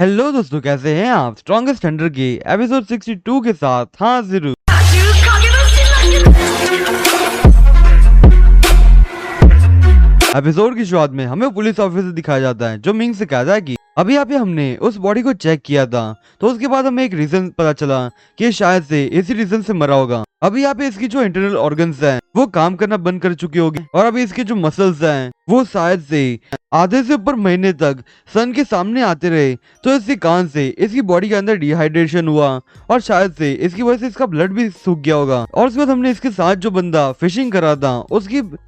Hello दोस्तों, कैसे हैं आप? स्ट्रॉन्गेस्ट हंटर के एपिसोड 62 के साथ हाजिर। एपिसोड की शुरुआत में हमें पुलिस ऑफिसर दिखाया जाता है जो मिंग से कहता है कि अभी यहाँ पे हमने उस बॉडी को चेक किया था, तो उसके बाद हमें एक रीजन पता चला कि शायद से इसी रीजन से मरा होगा। अभी यहाँ पे इसकी जो इंटरनल ऑर्गन्स हैं वो काम करना बंद कर चुके होंगे और अभी इसके जो मसल्स हैं वो शायद से आधे से ऊपर महीने तक सन के सामने आते रहे, तो इसी कारण से इसकी बॉडी के अंदर डिहाइड्रेशन हुआ और शायद से इसकी वजह से इसका ब्लड भी सूख गया होगा। और उसके बाद हमने इसके साथ जो बंदा फिशिंग कर रहा था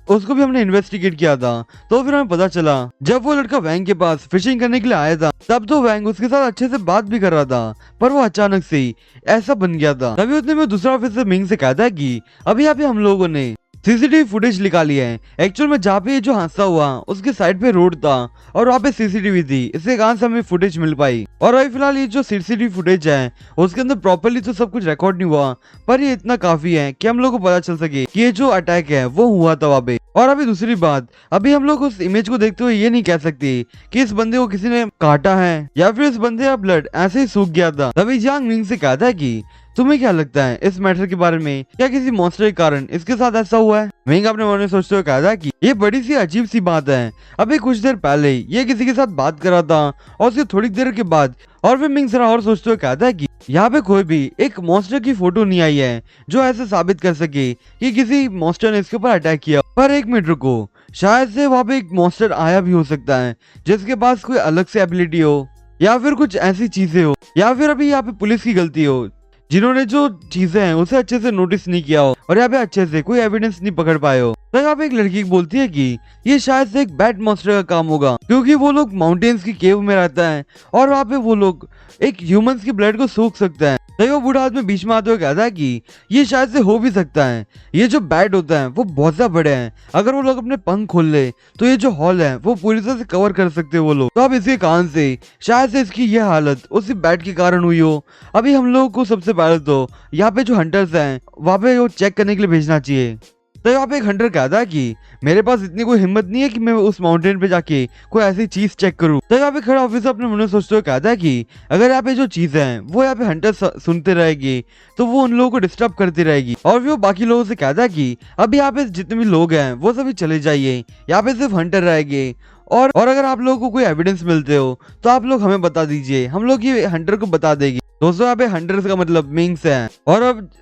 उसको भी हमने इन्वेस्टिगेट किया था, तो फिर हमें पता चला जब वो लड़का वैंग के पास फिशिंग करने के लिए आया था तब तो वैंग उसके साथ अच्छे से बात भी कर रहा था, पर वो अचानक से ऐसा बन गया था। तभी उसने में दूसरा ऑफिसर मिंग से कहा था कि अभी यहाँ पे हम लोगों ने सीसीटीवी फुटेज निकाली है। एक्चुअल में जहाँ पे जो हादसा हुआ उसके साइड पे रोड था और वहाँ पे सीसीटीवी थी, इसके कारण से हमें फुटेज मिल पाई। और अभी फिलहाल ये जो सीसीटीवी फुटेज है उसके अंदर प्रॉपर्ली तो सब कुछ रिकॉर्ड नहीं हुआ, पर ये इतना काफी है कि हम लोग को पता चल सके कि ये जो अटैक है वो हुआ था वहाँ पे। और अभी दूसरी बात, अभी हम लोग उस इमेज को देखते हुए ये नहीं कह सकते कि इस बंदे को किसी ने काटा है या फिर इस बंदे का ब्लड ऐसे ही सूख गया था। तभी जियांग मिंग से कहता है कि तुम्हें क्या लगता है इस मैटर के बारे में, क्या किसी मॉन्स्टर के कारण इसके साथ ऐसा हुआ है? मिंग अपने मन में सोचते हुए कहा था कि ये बड़ी सी अजीब सी बात है। अभी कुछ देर पहले ये किसी के साथ बात कर रहा था और उसके थोड़ी देर के बाद और फिर मिंग जरा और सोचते हुए कहता है कि यहाँ पे कोई भी एक मॉन्स्टर की फोटो नहीं आई है जो ऐसे साबित कर सके कि किसी मॉन्स्टर ने इसके ऊपर अटैक किया। पर एक मिनट रुको, शायद से वहाँ पे एक मॉन्स्टर आया भी हो सकता है जिसके पास कोई अलग से एबिलिटी हो या फिर कुछ ऐसी चीजें हो, या फिर अभी यहाँ पे पुलिस की गलती हो जिन्होंने जो चीजें हैं उसे अच्छे से नोटिस नहीं किया हो और यहाँ पे अच्छे से कोई एविडेंस नहीं पकड़ पाए हो। तो यहाँ पे एक लड़की बोलती है कि ये शायद से एक बैड मॉन्स्टर का काम होगा, क्योंकि वो लोग माउंटेन्स की केव में रहता है और वहाँ पे वो लोग एक ह्यूमंस की ब्लड को सूख सकता है। तो वो बूढ़ा आदमी बीच में आते हुए कहता है कि ये शायद से हो भी सकता है, ये जो बैड होता है वो बहुत ज्यादा बड़े हैं, अगर वो लोग अपने पंख खोल ले तो ये जो हॉल है वो पूरी तरह से कवर कर सकते हैं वो लोग। तो अब इसी कारण से शायद से इसकी ये हालत उसी बैड के कारण हुई हो। अभी हम लोगों को सबसे पहले तो यहाँ पे जो हंटर्स हैं वहाँ पे वो चेक करने के लिए भेजना चाहिए। तो यहाँ पे एक हंटर कहता है कि मेरे पास इतनी कोई हिम्मत नहीं है कि मैं उस माउंटेन पे जाके कोई ऐसी चीज चेक करूं। तो यहाँ पे खड़ा ऑफिसर अपने मन में सोचते हुए कहता है कि अगर यहाँ पे जो चीजें हैं वो यहाँ पे हंटर सुनते रहेगी तो वो उन लोगों को डिस्टर्ब करती रहेगी। और वो बाकी लोगों से कहता है कि अभी यहाँ पे जितने भी लोग हैं वो सभी चले जाइए, यहाँ पे सिर्फ हंटर रहेंगे और अगर आप लोगों को कोई एविडेंस मिलते हो तो आप लोग हमें बता दीजिए, हम लोग ये हंटर को बता देंगे। दोस्तों यहाँ पे हंटर्स का मतलब मिंग्स हैं।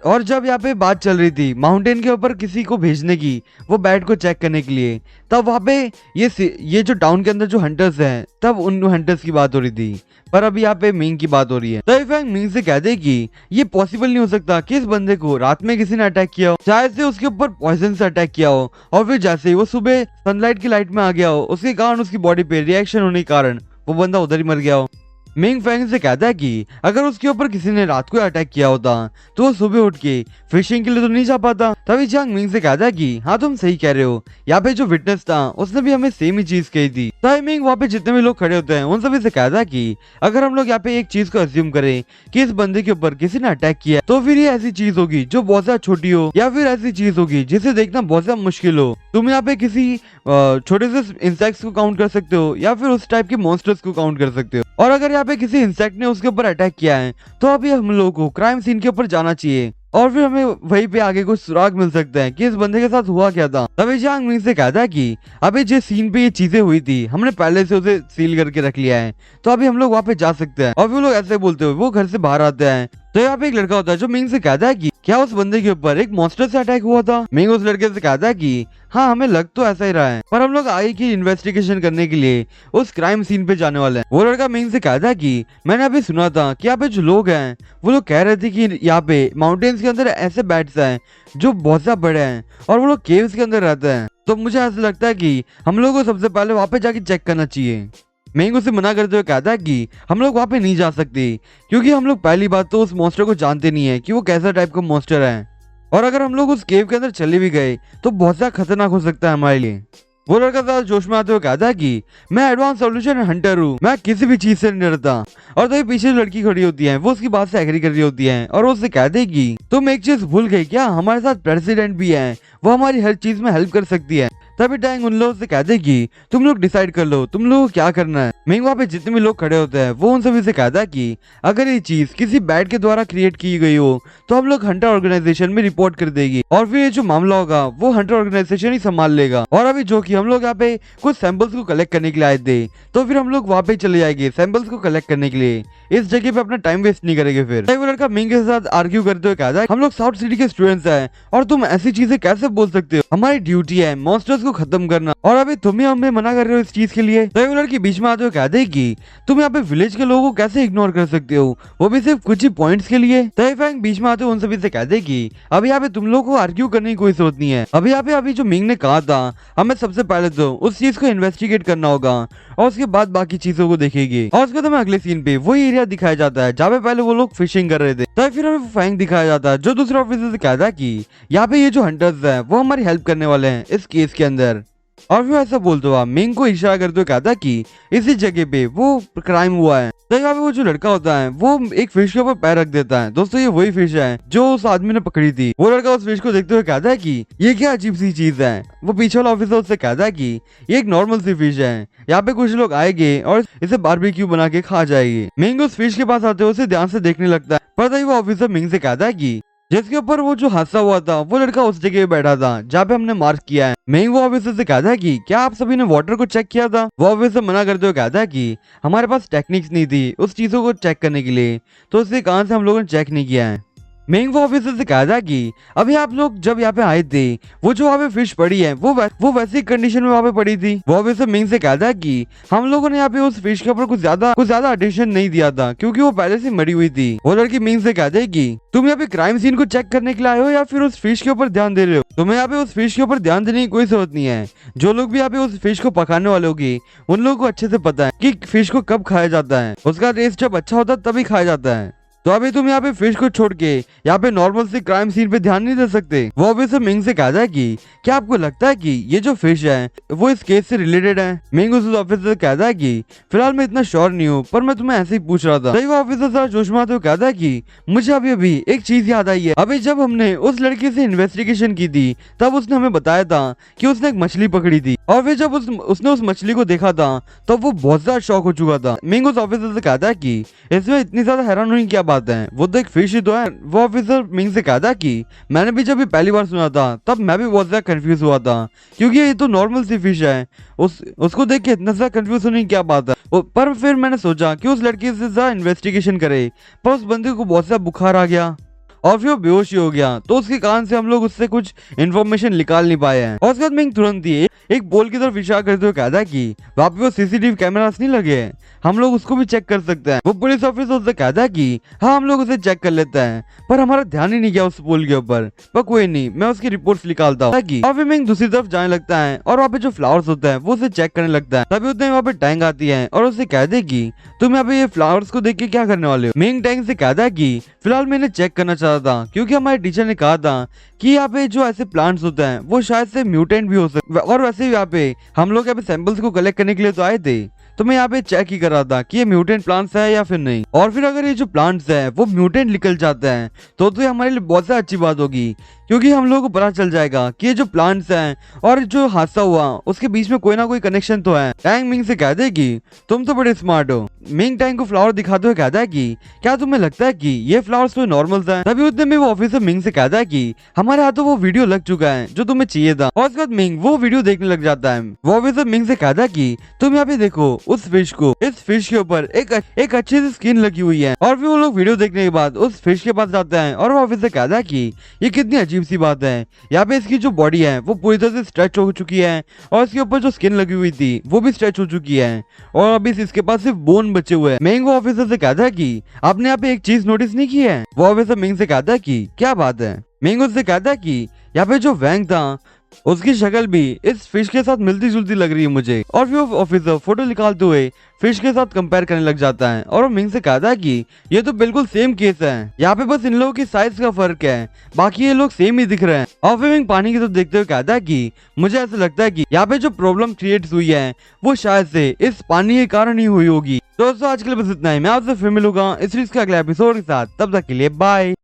और जब यहाँ पे बात चल रही थी माउंटेन के ऊपर किसी को भेजने की वो बैट को चेक करने के लिए, तब वहाँ पे ये जो टाउन के अंदर जो हंटर्स हैं तब उन हंटर्स की बात हो रही थी, पर अभी यहाँ पे मिंग की बात हो रही है। तो मिंग से कहते कि ये पॉसिबल नहीं हो सकता कि इस बंदे को रात में किसी ने अटैक किया हो, शायद से उसके ऊपर पॉइजन से अटैक किया हो और फिर जैसे ही वो सुबह सनलाइट की लाइट में आ गया हो उसके कारण उसकी बॉडी पे रिएक्शन होने के कारण वो बंदा उधर ही मर गया हो। मिंग फैंग से कहता है कि अगर उसके ऊपर किसी ने रात को अटैक किया होता तो वो सुबह उठ के फिशिंग के लिए तो नहीं जा पाता। तभी जियांग मिंग से कहता है कि हाँ तुम सही कह रहे हो, यहाँ पे जो विटनेस था उसने भी हमें सेम ही चीज कही थी। तभी मिंग वहाँ पे जितने भी लोग खड़े होते हैं उन सभी से कहता है कि अगर हम लोग यहाँ पे एक चीज को अज्यूम करें कि इस बंदे के ऊपर किसी ने अटैक किया तो फिर ये ऐसी चीज होगी जो बहुत ज्यादा छोटी हो या फिर ऐसी चीज होगी जिसे देखना बहुत ज्यादा मुश्किल हो। तुम यहाँ पे किसी छोटे से इंसेक्ट्स को काउंट कर सकते हो या फिर उस टाइप के मॉन्स्टर्स को काउंट कर सकते हो। और अगर यहाँ पे किसी इंसेक्ट ने उसके ऊपर अटैक किया है तो अभी हम लोगों को क्राइम सीन के ऊपर जाना चाहिए और फिर हमें वहीं पे आगे कुछ सुराग मिल सकते हैं कि इस बंदे के साथ हुआ क्या था। तभी जियांग मिंग से कहता है कि अभी जिस सीन पे ये चीजें हुई थी हमने पहले से उसे सील करके रख लिया है, तो अभी हम लोग वहाँ पे जा सकते हैं। और वो लोग ऐसे बोलते हुए वो घर से बाहर आते हैं। तो यहाँ पे एक लड़का होता है जो मिंग से कहता है कि क्या उस बंदे के ऊपर एक मॉन्स्टर से अटैक हुआ था? मिंग उस लड़के से कहता है कि हाँ हमें लग तो ऐसा ही रहा है, पर हम लोग आगे की इन्वेस्टिगेशन करने के लिए उस क्राइम सीन पे जाने वाले हैं। वो लड़का मिंग से कहता है कि मैंने अभी सुना था कि यहाँ पे जो लोग हैं वो लोग कह रहे थे कि यहाँ पे माउंटेन्स के अंदर ऐसे बैट्स हैं जो बहुत ज्यादा बड़े हैं और वो लोग केव्स के अंदर रहते हैं। तो मुझे ऐसा लगता है कि हम लोग को सबसे पहले वहाँ पे जाके चेक करना चाहिए। मिंग उसे मना करते हुए कहता है कि हम लोग वहाँ पे नहीं जा सकते, क्योंकि हम लोग पहली बात तो उस मॉन्स्टर को जानते नहीं है कि वो कैसा टाइप का मॉन्स्टर है, और अगर हम लोग उस केव के अंदर चले भी गए तो बहुत ज्यादा खतरनाक हो सकता है हमारे लिए। वो लड़का ज्यादा जोश में आते हुए कहता है कि मैं एडवांस सॉल्यूशन हंटर हूँ, मैं किसी भी चीज से नहीं डरता। और तो ये पीछे लड़की खड़ी होती है वो उसकी बात से एग्री कर रही होती है और वो उससे कहते हैं कि तुम एक चीज भूल गई क्या, हमारे साथ प्रेसिडेंट भी है, वो हमारी हर चीज में हेल्प कर सकती है। तभी टैंग उन लोगों से कहते कि तुम लोग डिसाइड कर लो तुम लोगों को क्या करना है। मिंग वहाँ पे जितने भी लोग खड़े होते हैं वो उन सभी से कहता है कि अगर ये चीज किसी बैट के द्वारा क्रिएट की गई हो तो हम लोग हंटर ऑर्गेनाइजेशन में रिपोर्ट कर देगी और फिर ये जो मामला होगा वो हंटर ऑर्गेनाइजेशन ही संभाल लेगा। और अभी जो कि हम लोग यहाँ पे कुछ सैंपल्स को कलेक्ट करने के लिए आए थे तो फिर हम लोग वहाँ पे चले जाएंगे सैंपल्स को कलेक्ट करने के लिए। इस जगह पे अपना टाइम वेस्ट नहीं करेंगे। फिर वो लड़का मिंग के साथ आर्ग्यू करते हुए कहता है हम लोग साउथ सिटी के स्टूडेंट्स हैं और तुम ऐसी चीजें कैसे बोल सकते हो, हमारी ड्यूटी है मॉन्स्टर्स को खत्म करना और अभी तुम ही हमें मना कर रहे हो इस चीज के लिए। वो लड़की बीच में आते हुए कहते हैं कि तुम यहाँ पे विलेज के लोगों को कैसे इग्नोर कर सकते हो वो भी सिर्फ कुछ ही पॉइंट्स के लिए। फैंग बीच में आते हुए उन सभी से कहते हैं कि अभी यहाँ पे तुम लोगों को आर्ग्यू करने की कोई जरूरत नहीं है। अभी यहाँ पे अभी जो मिंग ने कहा था हमें सबसे पहले तो उस चीज को इन्वेस्टिगेट करना होगा और उसके बाद बाकी चीजों को देखेगी। और उसके बाद हमें अगले सीन पे वही एरिया दिखाया जाता है जहाँ पे पहले वो लोग फिशिंग कर रहे थे। तो फिर हमें फैंग दिखाया जाता है जो दूसरे ऑफिसर से कहता है कि यहाँ पे ये जो हंटर्स है वो हमारी हेल्प करने वाले हैं इस केस के अंदर। और फिर ऐसा बोलते हुआ मिंग को इशारा करते हुए कहता कि इसी जगह पे वो क्राइम हुआ है। तो यहाँ पे वो जो लड़का होता है वो एक फिश के ऊपर पैर रख देता है। दोस्तों ये वही फिश है जो उस आदमी ने पकड़ी थी। वो लड़का उस फिश को देखते हुए कहता है कि ये क्या अजीब सी चीज है। वो पीछे वाला ऑफिसर उससे कहता है कि ये एक नॉर्मल सी फिश है, यहाँ पे कुछ लोग आएंगे और इसे बारबेक्यू बना के खा जाएगी। मिंग उस फिश के पास आते हुए उसे ध्यान से देखने लगता है पर तभी वो ऑफिसर मिंग से कहता है कि जिसके ऊपर वो जो हादसा हुआ था वो लड़का उस जगह पे बैठा था जहाँ पे हमने मार्क किया है। मिंग वो ऑफिसर से कहता है कि क्या आप सभी ने वाटर को चेक किया था। वो ऑफिसर मना करते हुए कहता है कि हमारे पास टेक्निक्स नहीं थी उस चीजों को चेक करने के लिए तो इसलिए कहां से हम लोगों ने चेक नहीं किया है। मिंग वो ऑफिसर से कहता है कि अभी आप लोग जब यहाँ पे आए थे वो जो वहाँ पे फिश पड़ी है वो वैसी कंडीशन में वहाँ पे पड़ी थी। वो ऑफिसर मिंग से कहता है कि हम लोगों ने यहाँ पे उस फिश के ऊपर कुछ ज्यादा अटेंशन नहीं दिया था क्योंकि वो पहले से मरी हुई थी। वो लड़की मिंग से कहते है कि तुम यहाँ पे क्राइम सीन को चेक करने के लिए आए हो या फिर उस फिश के ऊपर ध्यान दे रहे हो। तुम्हें यहाँ पे उस फिश के ऊपर ध्यान देने की कोई जरूरत नहीं है। जो लोग भी यहाँ पे उस फिश को पकाने वाले होगी उन लोगों को अच्छे से पता है कि फिश को कब खाया जाता है, उसका टेस्ट जब अच्छा होता है तभी खाया जाता है। तो अभी तुम यहाँ पे फिश को छोड़ के यहाँ पे नॉर्मल से क्राइम सीन पे ध्यान नहीं दे सकते। वो अभी से मिंग से कहता है कि क्या आपको लगता है कि ये जो फिश है वो इस केस से रिलेटेड है। मिंग उस ऑफिसर से कहता है कि फिलहाल मैं इतना श्योर नहीं हूँ पर मैं तुम्हें ऐसे ही पूछ रहा था। वो ऑफिसर सारा जोश में आते हुए कहता है कि मुझे अभी एक चीज याद आई है। अभी जब हमने उस लड़की से इन्वेस्टिगेशन की थी तब उसने हमें बताया था कि उसने एक मछली पकड़ी थी और फिर जब उसने उस मछली को देखा था तब वो बहुत ज्यादा शॉक हो चुका था। मिंग उस ऑफिसर से कहता है कि इसमें इतनी ज्यादा हैरान होने की क्या बात है, वो तो एक फिश ही तो है। वो ऑफिसर मिंग से कहता कि मैंने भी जब पहली बार सुना था तब मैं भी बहुत ज्यादा कंफ्यूज हुआ था क्योंकि ये तो नॉर्मल सी फिश है, उसको देख के इतना ज्यादा कंफ्यूज होने की क्या बात है। पर फिर मैंने सोचा कि उस लड़की से ज्यादा इन्वेस्टिगेशन करे पर उस बंदे को बहुत ज्यादा बुखार आ गया और फिर वो बेहोश ही हो गया तो उसके कारण से हम लोग उससे कुछ इन्फॉर्मेशन निकाल नहीं पाए हैं। और उसके बाद मिंग तुरंत ही एक पोल की तरफ इशारा करते हुए कहता है कि वहाँ पे वो सीसीटीवी कैमरास नहीं लगे हैं, हम लोग उसको भी चेक कर सकते हैं। वो पुलिस ऑफिसर उससे कहता है कि हाँ हम लोग उसे चेक कर लेते हैं पर हमारा ध्यान ही नहीं गया उस पोल के ऊपर। पर कोई नहीं, मैं उसकी रिपोर्ट्स निकालता हूँ। और फिर मिंग दूसरी तरफ जाने लगता है और वहाँ पे जो फ्लावर्स होता है वो उसे चेक करने लगता है। तभी उतने वहाँ पे टैंक आती है और उसे कहते है कि तुम यहाँ पे ये फ्लावर्स को देख के क्या करने वाले हो। मिंग टैंक से कहता है कि फिलहाल मैंने चेक करना चाहता था क्योंकि हमारे टीचर ने कहा था कि यहाँ पे जो ऐसे प्लांट्स होते हैं वो शायद से म्यूटेंट भी हो सकते और वैसे ही यहाँ पे हम लोग यहाँ पे सैंपल्स को कलेक्ट करने के लिए तो आए थे तो मैं यहाँ पे चेक ही कर रहा था कि ये म्यूटेंट प्लांट्स है या फिर नहीं। और फिर अगर ये जो प्लांट्स है वो म्यूटेंट निकल जाते हैं तो ये हमारे लिए बहुत अच्छी बात होगी क्योंकि हम लोगों को पता चल जाएगा कि ये जो प्लांट्स हैं और जो हादसा हुआ उसके बीच में कोई ना कोई कनेक्शन तो है। टैंक मिंग से कहते हैं कि तुम तो बड़े स्मार्ट हो। मिंग टैंक को फ्लावर दिखाते हुए कहता है कि क्या तुम्हें लगता है कि ये फ्लावर्स तो नॉर्मल है। तभी उतने में वो ऑफिसर मिंग से कहता है कि हमारे हाथों वो वीडियो लग चुका है जो तुम्हें चाहिए था। और उसके बाद मिंग वो वीडियो देखने लग जाता है। वो ऑफिसर मिंग से कहता है कि तुम यहाँ पे देखो उस फिश को, इस फिश के ऊपर एक अच्छी सी स्किन लगी हुई है। और फिर वो लोग वीडियो देखने के बाद उस फिश के पास जाते हैं और वो ऑफिसर कहता है कि ये कितनी अजीब सी बात है, यहाँ पे इसकी जो बॉडी है वो पूरी तरह से स्ट्रेच हो चुकी है और इसके ऊपर जो स्किन लगी हुई थी वो भी स्ट्रेच हो चुकी है और अभी इसके पास सिर्फ बोन बचे हुए हैं। मिंग वो ऑफिसर से कहता है कि आपने यहाँ पे एक चीज नोटिस नहीं की है। वो ऑफिसर मिंग से कहता है कि क्या बात है। मिंग उससे कहता है कि यहाँ पे जो वैंग था उसकी शक्ल भी इस फिश के साथ मिलती जुलती लग रही है मुझे। और फिर वो ऑफिसर फोटो निकालते हुए फिश के साथ कंपेयर करने लग जाता है और वो मिंग से कहता है कि ये तो बिल्कुल सेम केस है, यहाँ पे बस इन लोगों की साइज का फर्क है, बाकी ये लोग सेम ही दिख रहे हैं। और फिर मिंग पानी की तरफ देखते हुए कहता है कि मुझे ऐसा लगता है कि यहाँ पे जो प्रॉब्लम क्रिएट हुई है वो शायद से इस पानी के कारण ही हुई होगी। दोस्तों आज के लिए बस इतना ही, मैं आपसे फिर मिलूंगा इस सीरीज के अगले एपिसोड के साथ, तब तक के लिए बाय।